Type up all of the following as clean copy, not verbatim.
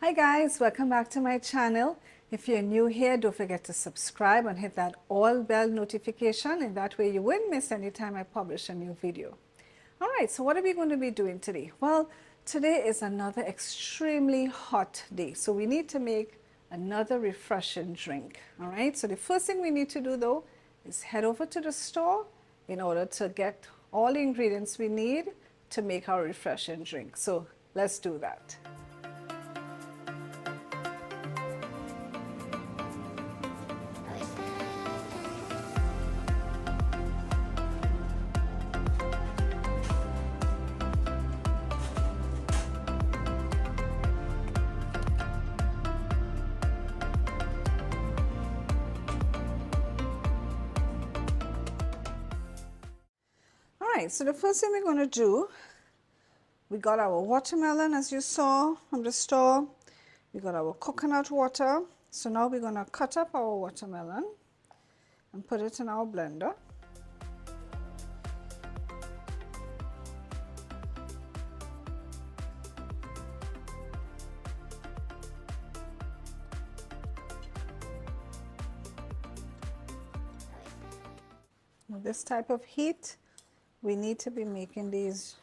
Hi guys, welcome back to my channel. If you're new here, don't forget to subscribe and hit that all bell notification, and that way you won't miss any time I publish a new video. All right, so what are we going to be doing today? Well, today is another extremely hot day, so we need to make another refreshing drink. All right, so the first thing we need to do though is head over to the store in order to get all the ingredients we need to make our refreshing drink. So let's do that. Alright, so the first thing we're going to do, we got our watermelon as you saw from the store. We got our coconut water. So now we're going to cut up our watermelon and put it in our blender. With this type of heat, we need to be making these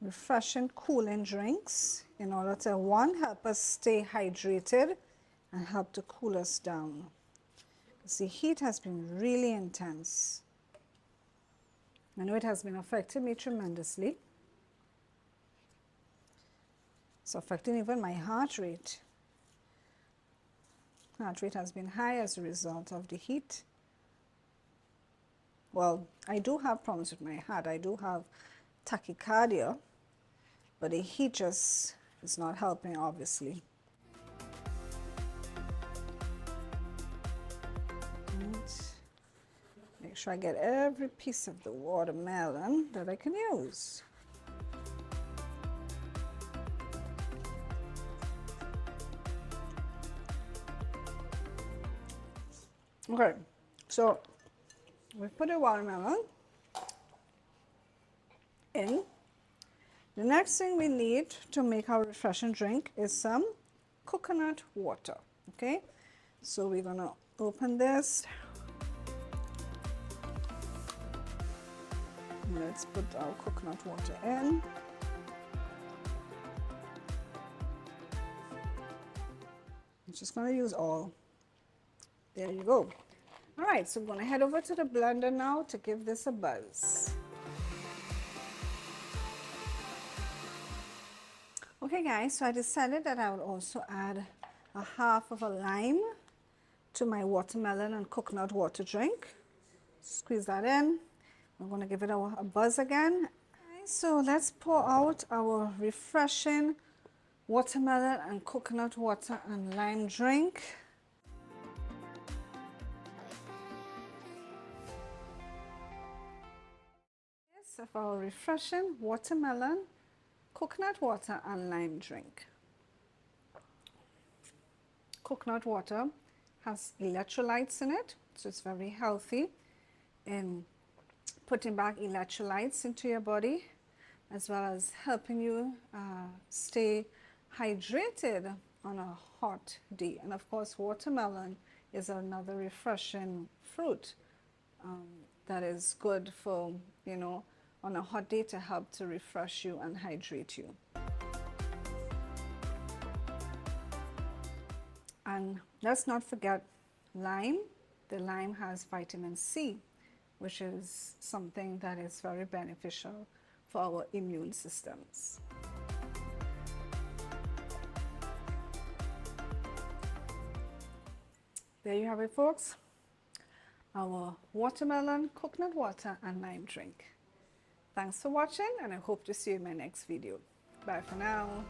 refreshing, cooling drinks in order to, one, help us stay hydrated and help to cool us down. Because the heat has been really intense. I know it has been affecting me tremendously. It's affecting even my heart rate. Heart rate has been high as a result of the heat. Well, I do have problems with my heart. I do have tachycardia, but the heat just is not helping, obviously. And make sure I get every piece of the watermelon that I can use. Okay, so we put the watermelon in. The next thing we need to make our refreshing drink is some coconut water. Okay, so we're gonna open this. Let's put our coconut water in. I'm just gonna use all. There you go. All right, so I'm going to head over to the blender now to give this a buzz. Okay guys, so I decided that I would also add a half of a lime to my watermelon and coconut water drink. Squeeze that in. I'm going to give it a buzz again. Okay, so let's pour out our refreshing watermelon and coconut water and lime drink. Of our refreshing watermelon, coconut water and lime drink. Coconut water has electrolytes in it, so it's very healthy in putting back electrolytes into your body, as well as helping you stay hydrated on a hot day. And of course, watermelon is another refreshing fruit that is good for, you know, on a hot day to help to refresh you and hydrate you. And let's not forget lime. The lime has vitamin C, which is something that is very beneficial for our immune systems. There you have it, folks. Our watermelon, coconut water and lime drink. Thanks for watching, and I hope to see you in my next video. Bye for now.